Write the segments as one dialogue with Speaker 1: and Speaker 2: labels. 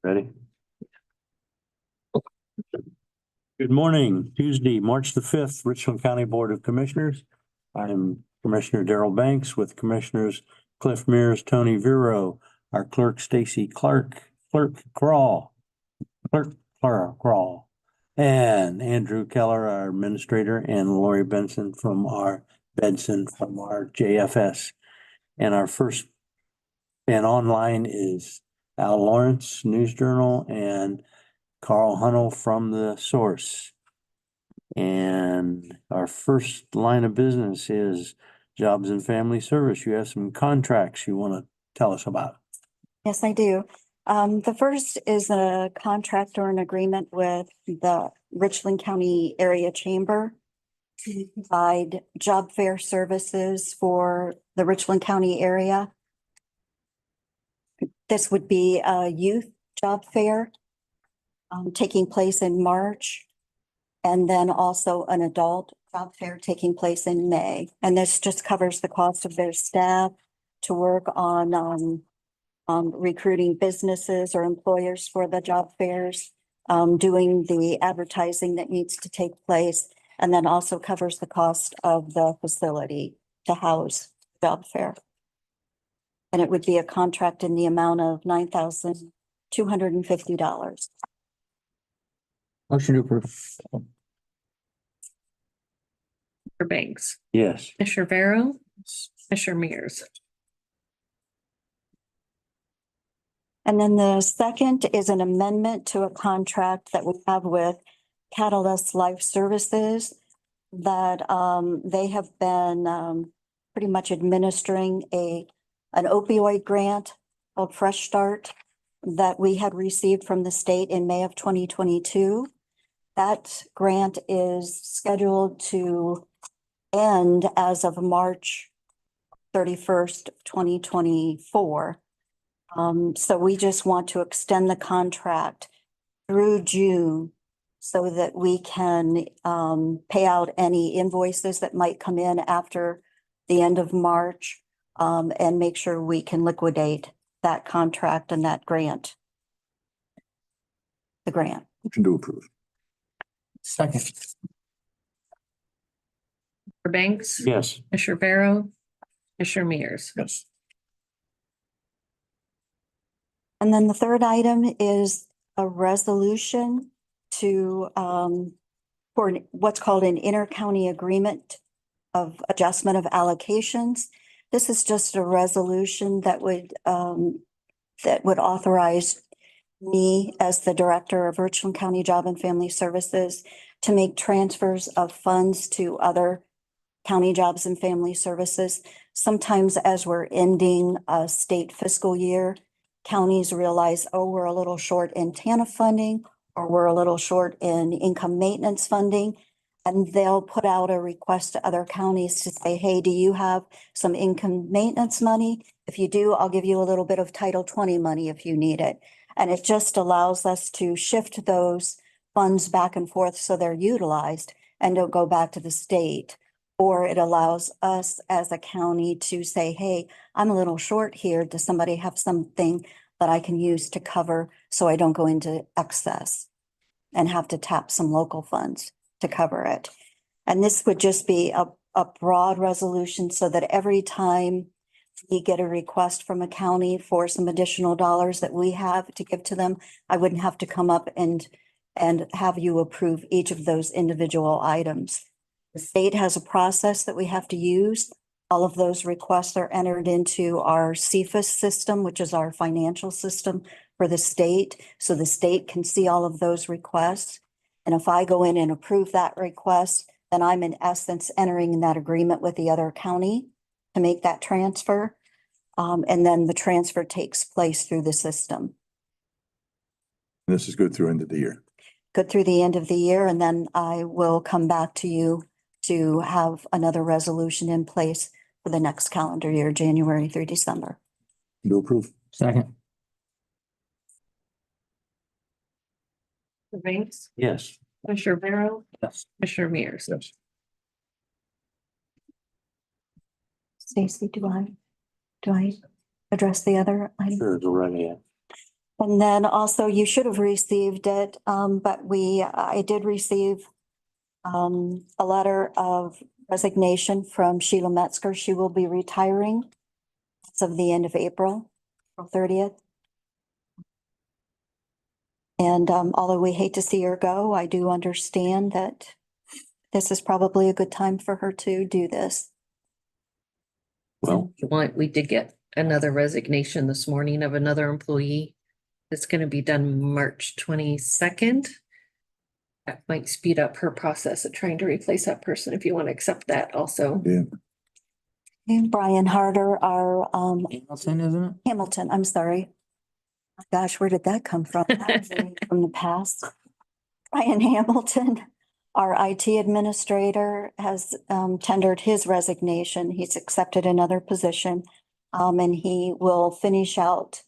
Speaker 1: Ready? Good morning, Tuesday, March the 5th, Richland County Board of Commissioners. I'm Commissioner Darrell Banks with Commissioners Cliff Mears, Tony Vero, our clerk Stacy Clark, Clerk Crawl, and Andrew Keller, our administrator, and Lori Benson from our JFS. And our first and online is Al Lawrence, News Journal, and Carl Hunnell from The Source. And our first line of business is Jobs and Family Service. You have some contracts you want to tell us about.
Speaker 2: Yes, I do. The first is a contract or an agreement with the Richland County Area Chamber to provide job fair services for the Richland County area. This would be a youth job fair taking place in March, and then also an adult job fair taking place in May. And this just covers the cost of their staff to work on recruiting businesses or employers for the job fairs, doing the advertising that needs to take place, and then also covers the cost of the facility to house job fair. And it would be a contract in the amount of $9,250.
Speaker 1: Motion to approve.
Speaker 3: Commissioner Banks,
Speaker 1: Yes.
Speaker 3: Commissioner Vero, Commissioner Mears.
Speaker 2: And then the second is an amendment to a contract that we have with Catalyst Life Services that they have been pretty much administering an opioid grant called Fresh Start that we had received from the state in May of 2022. That grant is scheduled to end as of March 31st, 2024. So we just want to extend the contract through June so that we can pay out any invoices that might come in after the end of March, and make sure we can liquidate that contract and that grant. The grant.
Speaker 4: Motion to approve.
Speaker 1: Second.
Speaker 3: Commissioner Banks,
Speaker 1: Yes.
Speaker 3: Commissioner Vero, Commissioner Mears.
Speaker 4: Yes.
Speaker 2: And then the third item is a resolution to, for what's called an inter-county agreement of adjustment of allocations. This is just a resolution that would authorize me as the Director of Richland County Job and Family Services to make transfers of funds to other county jobs and family services. Sometimes as we're ending a state fiscal year, counties realize, oh, we're a little short in TANF funding, or we're a little short in income maintenance funding. And they'll put out a request to other counties to say, hey, do you have some income maintenance money? If you do, I'll give you a little bit of Title 20 money if you need it. And it just allows us to shift those funds back and forth so they're utilized and don't go back to the state. Or it allows us as a county to say, hey, I'm a little short here. Does somebody have something that I can use to cover so I don't go into excess and have to tap some local funds to cover it? And this would just be a broad resolution so that every time we get a request from a county for some additional dollars that we have to give to them, I wouldn't have to come up and have you approve each of those individual items. The state has a process that we have to use. All of those requests are entered into our CFIS system, which is our financial system for the state. So the state can see all of those requests. And if I go in and approve that request, then I'm in essence entering in that agreement with the other county to make that transfer. And then the transfer takes place through the system.
Speaker 4: This is good through end of the year.
Speaker 2: Good through the end of the year, and then I will come back to you to have another resolution in place for the next calendar year, January through December.
Speaker 4: To approve.
Speaker 1: Second.
Speaker 3: Commissioner Banks,
Speaker 1: Yes.
Speaker 3: Commissioner Vero,
Speaker 1: Yes.
Speaker 3: Commissioner Mears.
Speaker 4: Yes.
Speaker 2: Stacy, do I address the other item?
Speaker 1: Sure, go right ahead.
Speaker 2: And then also you should have received it, but I did receive a letter of resignation from Sheila Metzger. She will be retiring as of the end of April, April 30th. And although we hate to see her go, I do understand that this is probably a good time for her to do this.
Speaker 1: Well,
Speaker 3: We did get another resignation this morning of another employee. It's gonna be done March 22nd. That might speed up her process of trying to replace that person if you want to accept that also.
Speaker 4: Yeah.
Speaker 2: And Brian Harder, our
Speaker 1: Hamilton, isn't it?
Speaker 2: Hamilton, I'm sorry. Gosh, where did that come from? That was from the past. Brian Hamilton, our IT administrator, has tendered his resignation. He's accepted another position. And he will finish out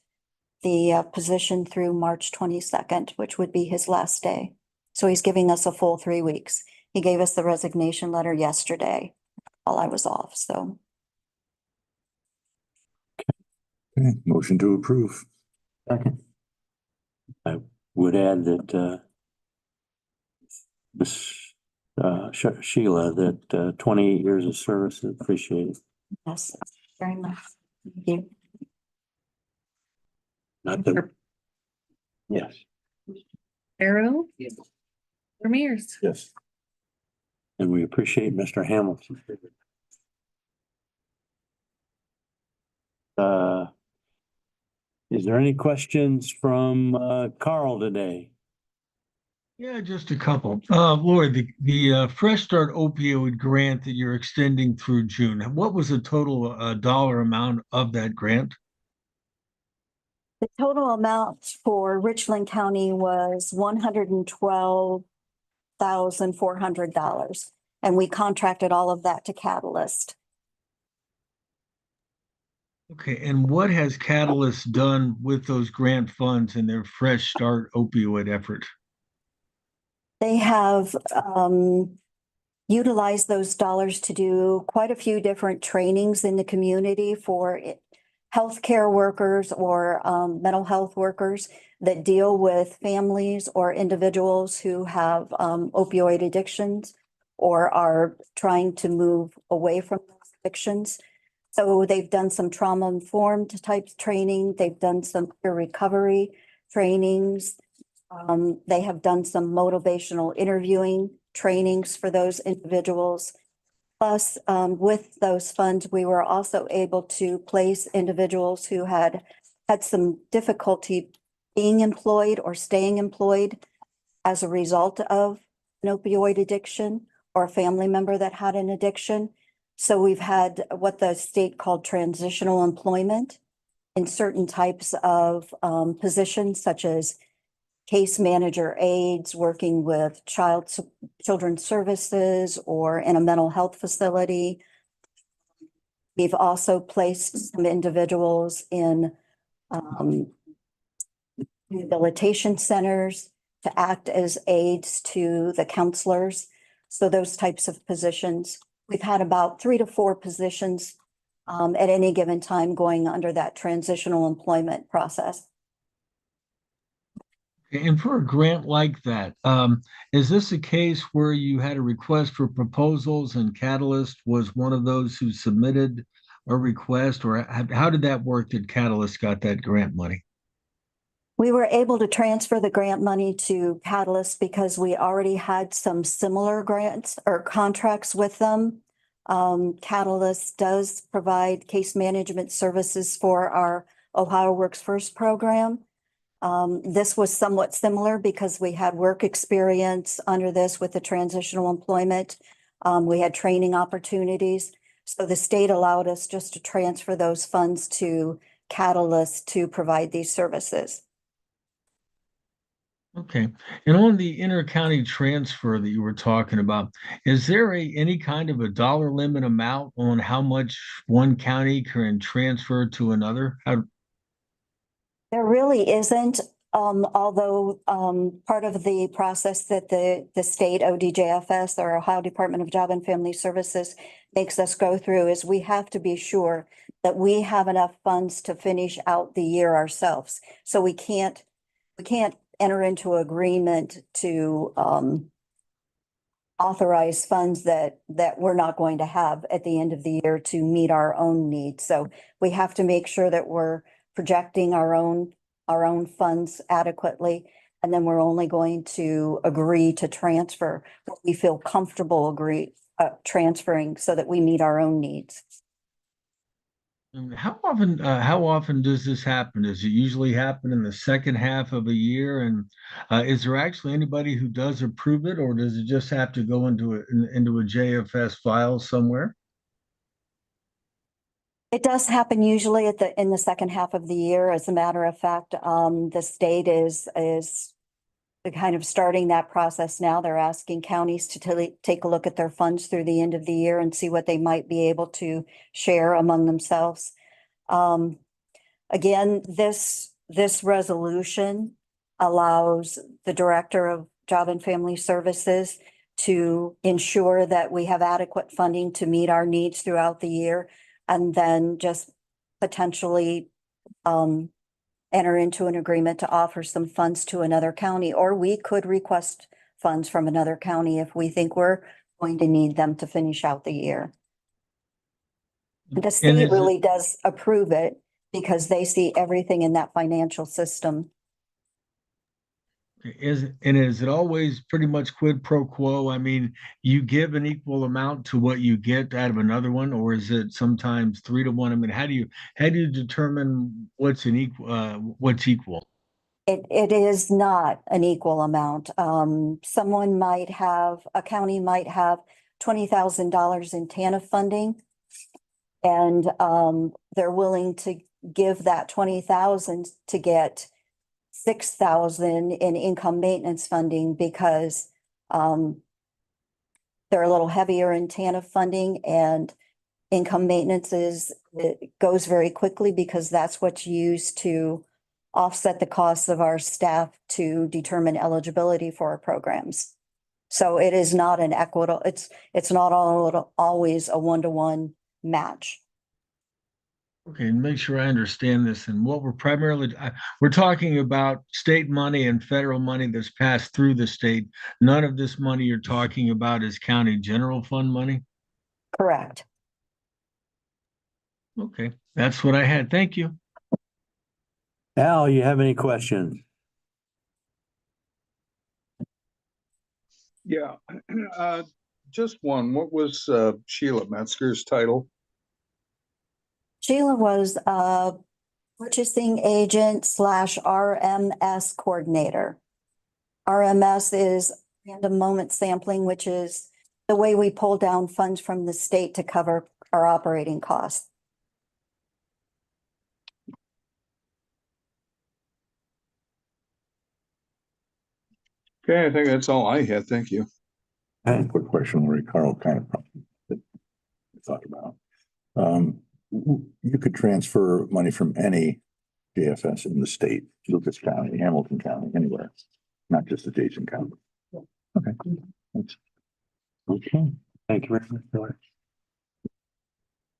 Speaker 2: the position through March 22nd, which would be his last day. So he's giving us a full 3 weeks. He gave us the resignation letter yesterday while I was off, so.
Speaker 4: Okay, motion to approve.
Speaker 1: Second. I would add that, Miss Sheila, that 28 years of service is appreciated.
Speaker 2: Yes, very much. Thank you.
Speaker 1: Not that. Yes.
Speaker 3: Arrow? Mr. Mears?
Speaker 4: Yes.
Speaker 1: And we appreciate Mr. Hamilton. Is there any questions from Carl today?
Speaker 5: Yeah, just a couple. Lloyd, the Fresh Start opioid grant that you're extending through June, what was the total dollar amount of that grant?
Speaker 2: The total amount for Richland County was $112,400. And we contracted all of that to Catalyst.
Speaker 5: Okay, and what has Catalyst done with those grant funds in their Fresh Start opioid effort?
Speaker 2: They have utilized those dollars to do quite a few different trainings in the community for healthcare workers or mental health workers that deal with families or individuals who have opioid addictions or are trying to move away from those addictions. So they've done some trauma-informed type training. They've done some peer recovery trainings. They have done some motivational interviewing trainings for those individuals. Plus, with those funds, we were also able to place individuals who had some difficulty being employed or staying employed as a result of an opioid addiction or a family member that had an addiction. So we've had what the state called transitional employment in certain types of positions, such as case manager aides, working with children's services or in a mental health facility. We've also placed some individuals in rehabilitation centers to act as aides to the counselors. So those types of positions. We've had about 3 to 4 positions at any given time going under that transitional employment process.
Speaker 5: And for a grant like that, is this a case where you had a request for proposals and Catalyst was one of those who submitted a request, or how did that work that Catalyst got that grant money?
Speaker 2: We were able to transfer the grant money to Catalyst because we already had some similar grants or contracts with them. Catalyst does provide case management services for our Ohio Works First program. This was somewhat similar because we had work experience under this with the transitional employment. We had training opportunities. So the state allowed us just to transfer those funds to Catalyst to provide these services.
Speaker 5: Okay, and on the inter-county transfer that you were talking about, is there any kind of a dollar limit amount on how much one county can transfer to another?
Speaker 2: There really isn't. Although, part of the process that the state ODJFS or Ohio Department of Job and Family Services makes us go through is we have to be sure that we have enough funds to finish out the year ourselves. So we can't enter into agreement to, authorize funds that we're not going to have at the end of the year to meet our own needs. So we have to make sure that we're projecting our own funds adequately. And then we're only going to agree to transfer what we feel comfortable transferring so that we meet our own needs.
Speaker 5: And how often does this happen? Does it usually happen in the second half of a year? And is there actually anybody who does approve it, or does it just have to go into a JFS file somewhere?
Speaker 2: It does happen usually in the second half of the year. As a matter of fact, the state is kind of starting that process now. They're asking counties to take a look at their funds through the end of the year and see what they might be able to share among themselves. Again, this resolution allows the Director of Job and Family Services to ensure that we have adequate funding to meet our needs throughout the year, and then just potentially enter into an agreement to offer some funds to another county, or we could request funds from another county if we think we're going to need them to finish out the year. The
Speaker 5: And
Speaker 2: state
Speaker 5: is
Speaker 2: really does approve it because they see everything in that financial system.
Speaker 5: is it always pretty much quid pro quo? I mean, you give an equal amount to what you get out of another one, or is it sometimes 3-to-1? I mean, how do you determine what's what's equal?
Speaker 2: It is not an equal amount. A county might have $20,000 in TANF funding. And they're willing to give that 20,000 to get 6,000 in income maintenance funding because they're a little heavier in TANF funding, and income maintenance it goes very quickly because that's what's used to offset the costs of our staff to determine eligibility for our programs. So it is not an equitable, it's not always a 1-to-1 match.
Speaker 5: Okay, and make sure I understand this. And what we're talking about state money and federal money that's passed through the state. None of this money you're talking about is county general fund money?
Speaker 2: Correct.
Speaker 5: Okay, that's what I had. Thank you.
Speaker 1: Al, you have any questions?
Speaker 4: Yeah, just one. What was Sheila Metzger's title?
Speaker 2: Sheila was a purchasing agent / RMS coordinator. RMS is random moment sampling, which is the way we pull down funds from the state to cover our operating costs.
Speaker 4: Okay, I think that's all I had. Thank you.
Speaker 6: I had a quick question, Lori. Carl kind of thought about. You could transfer money from any JFS in the state, Lucas County, Hamilton County, anywhere, not just adjacent county. Okay. Thanks.
Speaker 1: Okay, thank you very much, George.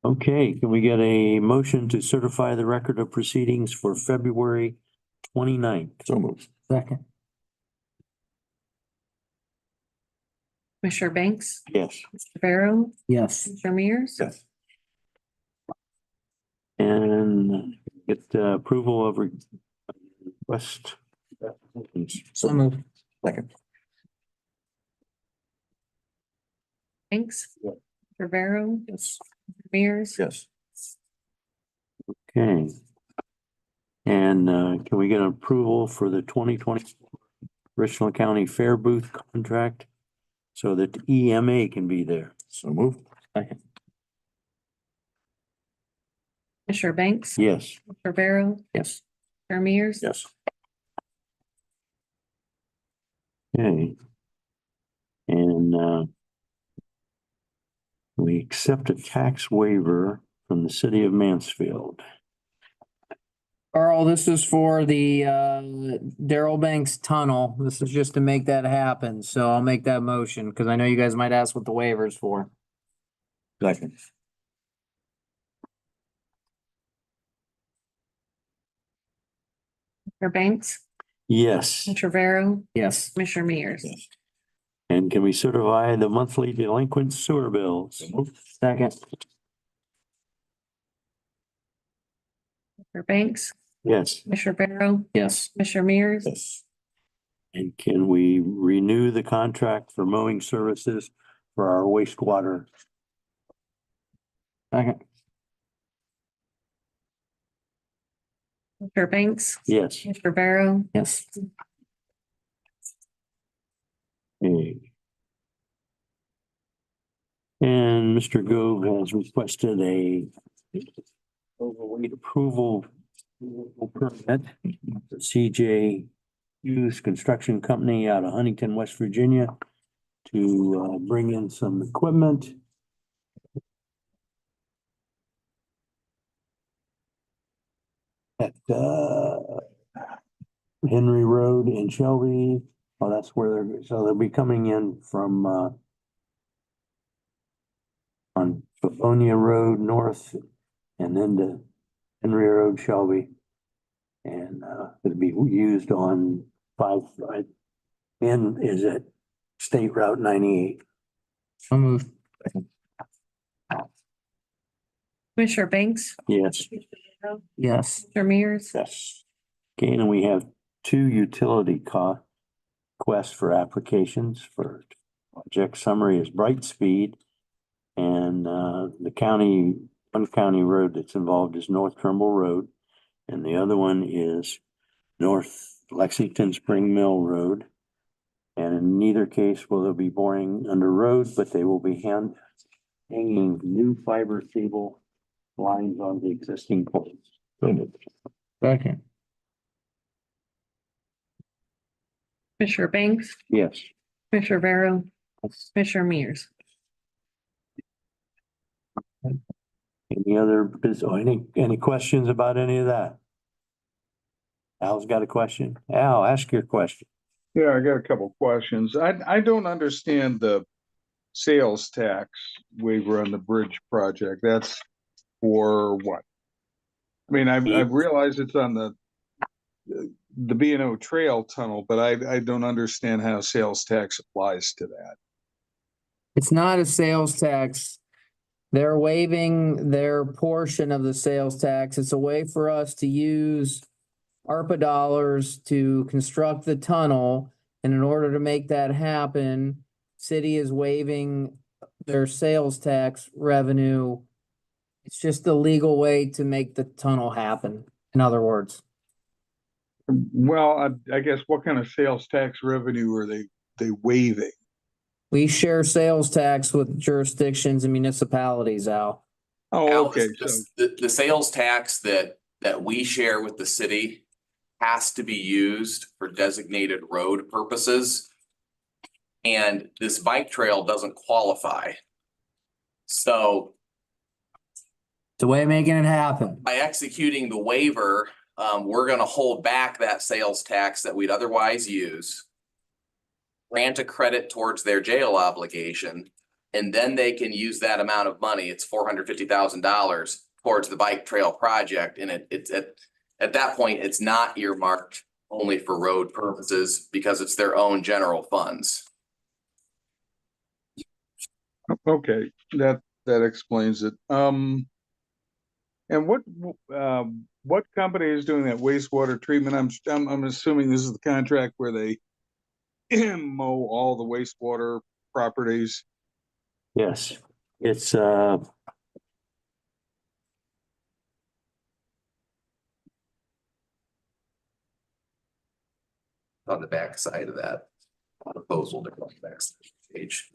Speaker 1: Okay, can we get a motion to certify the record of proceedings for February 29th?
Speaker 6: So moved.
Speaker 1: Second.
Speaker 3: Commissioner Banks,
Speaker 1: Yes.
Speaker 3: Mr. Barrow,
Speaker 1: Yes.
Speaker 3: Commissioner Mears.
Speaker 6: Yes.
Speaker 1: And get approval of request.
Speaker 6: So moved. Second.
Speaker 3: Banks. Mr. Barrow. Yes. Mears.
Speaker 6: Yes.
Speaker 1: Okay. And can we get approval for the 2020 Richland County Fair Booth contract so that EMA can be there?
Speaker 6: So moved.
Speaker 1: Second.
Speaker 3: Commissioner Banks.
Speaker 1: Yes.
Speaker 3: Mr. Barrow.
Speaker 1: Yes.
Speaker 3: Commissioner Mears.
Speaker 6: Yes.
Speaker 1: Okay. And we accept a tax waiver from the city of Mansfield.
Speaker 7: Carl, this is for the Darrell Banks Tunnel. This is just to make that happen. So I'll make that motion because I know you guys might ask what the waiver's for.
Speaker 6: Second.
Speaker 3: Commissioner Banks,
Speaker 1: Yes.
Speaker 3: Commissioner Vero,
Speaker 7: Yes.
Speaker 3: Commissioner Mears.
Speaker 6: Yes.
Speaker 1: And can we certify the monthly delinquent sewer bills?
Speaker 7: Second.
Speaker 3: Commissioner Banks,
Speaker 1: Yes.
Speaker 3: Commissioner Vero,
Speaker 7: Yes.
Speaker 3: Commissioner Mears.
Speaker 6: Yes.
Speaker 1: And can we renew the contract for mowing services for our wastewater?
Speaker 7: Second.
Speaker 3: Commissioner Banks,
Speaker 1: Yes.
Speaker 3: Commissioner Vero,
Speaker 7: Yes.
Speaker 1: Okay. And Mr. Gove has requested a overweight approval permit for CJ Hughes Construction Company out of Huntington, West Virginia to bring in some equipment. At Henry Road in Shelby. Oh, that's where so they'll be coming in from on Livonia Road North and then to Henry Road Shelby. And it'll be used on 5 and is at State Route 98.
Speaker 7: So moved.
Speaker 3: Commissioner Banks,
Speaker 1: Yes.
Speaker 3: Commissioner Vero,
Speaker 7: Yes.
Speaker 3: Commissioner Mears.
Speaker 1: Yes. Okay, and we have 2 utility requests for applications for project summary is Brightspeed. And one county road that's involved is North Trimble Road. And the other one is North Lexington Spring Mill Road. And in neither case will they be boring under road, but they will be hanging new fiber cable lines on the existing poles.
Speaker 7: Second.
Speaker 3: Commissioner Banks,
Speaker 1: Yes.
Speaker 3: Commissioner Vero, Commissioner Mears.
Speaker 1: Any other any questions about any of that? Al's got a question. Al, ask your question.
Speaker 4: Yeah, I got a couple questions. I don't understand the sales tax waiver on the bridge project. That's for what? I mean, I've realized it's on the B&O Trail Tunnel, but I don't understand how sales tax applies to that.
Speaker 7: It's not a sales tax. They're waiving their portion of the sales tax. It's a way for us to use ARPA dollars to construct the tunnel. And in order to make that happen, city is waiving their sales tax revenue. It's just a legal way to make the tunnel happen, in other words.
Speaker 4: Well, I guess what kind of sales tax revenue are they waiving?
Speaker 7: We share sales tax with jurisdictions and municipalities, Al.
Speaker 4: Oh,
Speaker 8: Al,
Speaker 4: okay.
Speaker 8: the sales tax that we share with the city has to be used for designated road purposes. And this bike trail doesn't qualify. So
Speaker 7: It's a way of making it happen.
Speaker 8: by executing the waiver, we're gonna hold back that sales tax that we'd otherwise use. Grant a credit towards their jail obligation, and then they can use that amount of money, it's $450,000 towards the bike trail project, and it's at that point, it's not earmarked only for road purposes because it's their own general funds.
Speaker 4: Okay, that explains it. And what company is doing that wastewater treatment? I'm assuming this is the contract where they mow all the wastewater properties.
Speaker 1: Yes, it's
Speaker 8: On the back side of that proposal, they're going back to the page.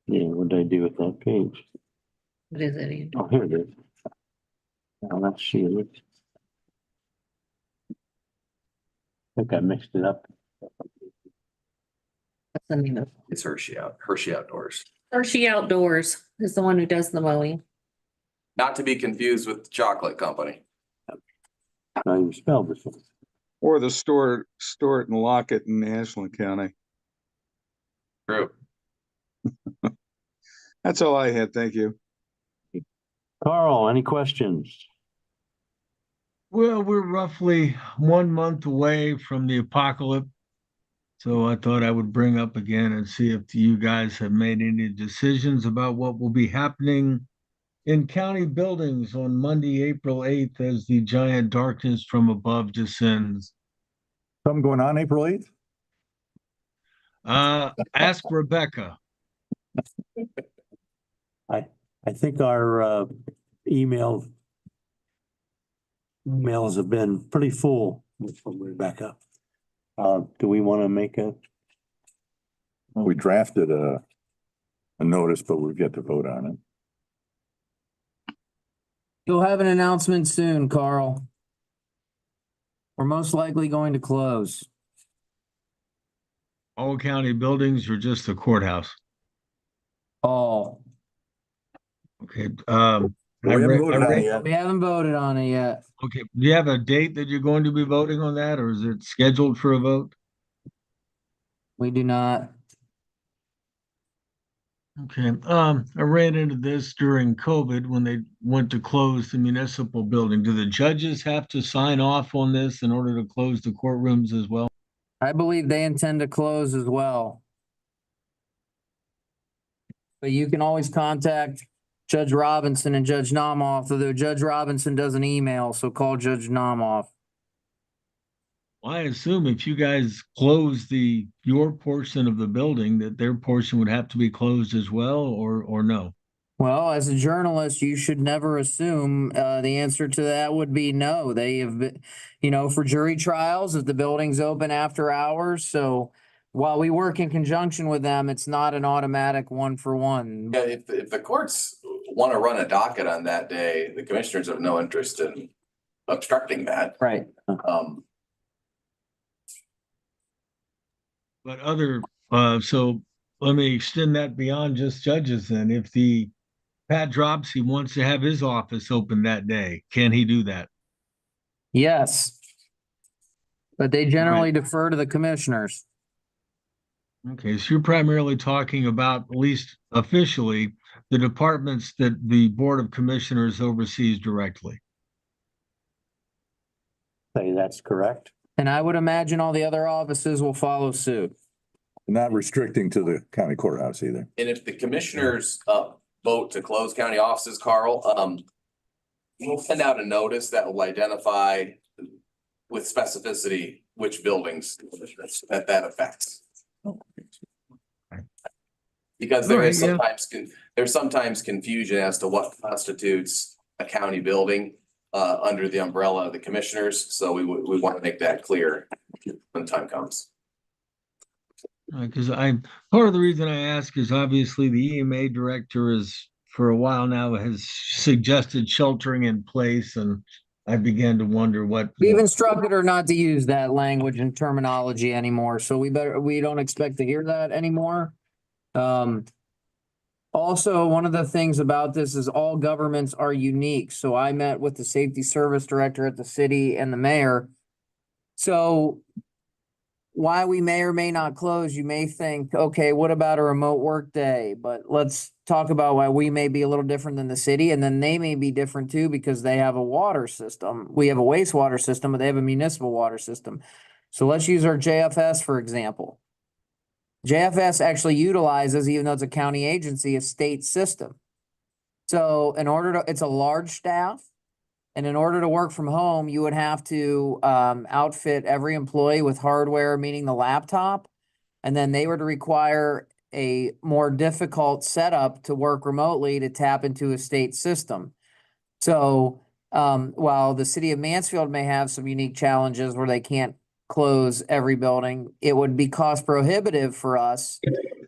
Speaker 1: yeah, what did I do with that page?
Speaker 3: What is it, Andy?
Speaker 1: Oh, here it is. Now let's see it. I think I mixed it up.
Speaker 3: What's the name of it?
Speaker 8: It's Hershey Outdoors.
Speaker 3: Hershey Outdoors is the one who does the mowing.
Speaker 8: Not to be confused with the chocolate company.
Speaker 1: How you spell this one?
Speaker 4: Or the store it and lock it in Ashland County.
Speaker 8: True.
Speaker 4: That's all I had. Thank you.
Speaker 1: Carl, any questions?
Speaker 5: Well, we're roughly 1 month away from the apocalypse. So I thought I would bring up again and see if you guys have made any decisions about what will be happening in county buildings on Monday, April 8th, as the giant darkness from above descends.
Speaker 6: Something going on April 8th?
Speaker 5: Ask Rebecca.
Speaker 1: I think our emails have been pretty full from Rebecca. Do we want to make a,
Speaker 6: Well, we drafted a notice, but we've yet to vote on it.
Speaker 7: You'll have an announcement soon, Carl. We're most likely going to close.
Speaker 5: All county buildings or just the courthouse?
Speaker 7: All.
Speaker 5: Okay,
Speaker 6: We haven't voted on it yet.
Speaker 7: We haven't voted on it yet.
Speaker 5: okay, do you have a date that you're going to be voting on that, or is it scheduled for a vote?
Speaker 7: We do not.
Speaker 5: Okay, I ran into this during COVID when they went to close the municipal building. Do the judges have to sign off on this in order to close the courtrooms as well?
Speaker 7: I believe they intend to close as well. But you can always contact Judge Robinson and Judge Nomoff, although Judge Robinson doesn't email, so call Judge Nomoff.
Speaker 5: Well, I assume if you guys close your portion of the building, that their portion would have to be closed as well, or no?
Speaker 7: Well, as a journalist, you should never assume. The answer to that would be no. They have been, for jury trials, if the building's open after hours. So while we work in conjunction with them, it's not an automatic 1-for-1.
Speaker 8: Yeah, if the courts want to run a docket on that day, the commissioners have no interest in obstructing that.
Speaker 7: Right.
Speaker 5: But so let me extend that beyond just judges then. If Pat Dropsy wants to have his office open that day, can he do that?
Speaker 7: Yes. But they generally defer to the commissioners.
Speaker 5: Okay, so you're primarily talking about, at least officially, the departments that the Board of Commissioners oversees directly.
Speaker 1: say that's correct?
Speaker 7: And I would imagine all the other offices will follow suit.
Speaker 6: Not restricting to the county courthouse either.
Speaker 8: And if the commissioners vote to close county offices, Carl, we'll send out a notice that will identify with specificity which buildings that affects. Because there's sometimes confusion as to what constitutes a county building under the umbrella of the commissioners. So we want to make that clear when the time comes.
Speaker 5: Because part of the reason I ask is obviously the EMA director is, for a while now, has suggested sheltering in place, and I began to wonder what.
Speaker 7: We've instructed her not to use that language and terminology anymore, so we don't expect to hear that anymore. Also, one of the things about this is all governments are unique. So I met with the safety service director at the city and the mayor. So why we may or may not close, you may think, okay, what about a remote work day? But let's talk about why we may be a little different than the city, and then they may be different too because they have a water system. We have a wastewater system, but they have a municipal water system. So let's use our JFS, for example. JFS actually utilizes, even though it's a county agency, a state system. So it's a large staff. And in order to work from home, you would have to outfit every employee with hardware, meaning the laptop. And then they would require a more difficult setup to work remotely to tap into a state system. So while the city of Mansfield may have some unique challenges where they can't close every building, it would be cost prohibitive for us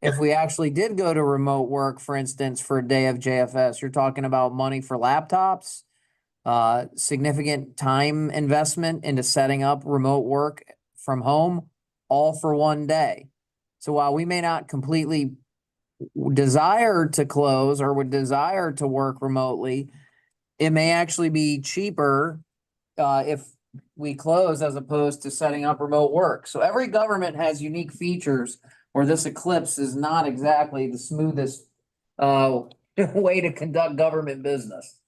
Speaker 7: if we actually did go to remote work, for instance, for a day of JFS. You're talking about money for laptops. Significant time investment into setting up remote work from home, all for one day. So while we may not completely desire to close or would desire to work remotely, it may actually be cheaper if we close as opposed to setting up remote work. So every government has unique features where this eclipse is not exactly the smoothest way to conduct government business.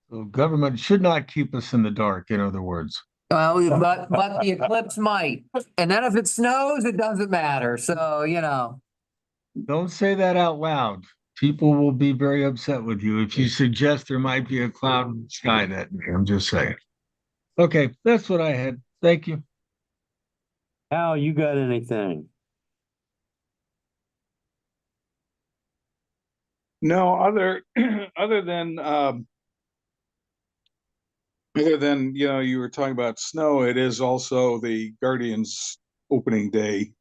Speaker 5: So government should not keep us in the dark, in other words.
Speaker 7: Well, but the eclipse might. And then if it snows, it doesn't matter. So, you know.
Speaker 5: Don't say that out loud. People will be very upset with you if you suggest there might be a cloud in the sky that day. I'm just saying. Okay, that's what I had. Thank you.
Speaker 1: Al, you got anything?
Speaker 4: No, other than, you know, you were talking about snow, it is also the Guardians opening day.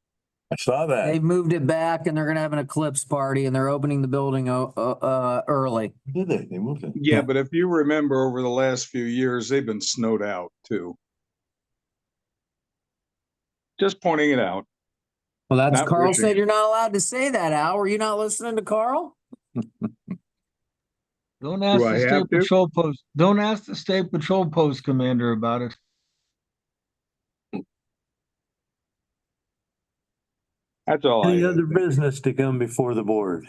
Speaker 6: I saw that.
Speaker 7: They've moved it back and they're gonna have an eclipse party and they're opening the building early.
Speaker 6: Did they? They moved it.
Speaker 4: Yeah, but if you remember over the last few years, they've been snowed out too. Just pointing it out.
Speaker 7: Well, that's
Speaker 4: Not
Speaker 7: Carl
Speaker 4: wishing
Speaker 7: said
Speaker 4: it.
Speaker 7: you're not allowed to say that, Al. Were you not listening to Carl?
Speaker 5: Don't ask
Speaker 4: Do I
Speaker 5: the
Speaker 4: have
Speaker 5: state
Speaker 4: to?
Speaker 5: patrol post. Don't ask the state patrol post commander about it.
Speaker 4: That's all I
Speaker 1: Any
Speaker 4: had.
Speaker 1: other business to come before the board?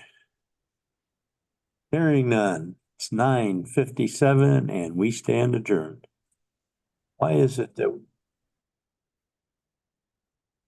Speaker 1: Hearing none. It's 9:57 and we stand adjourned. Why is it that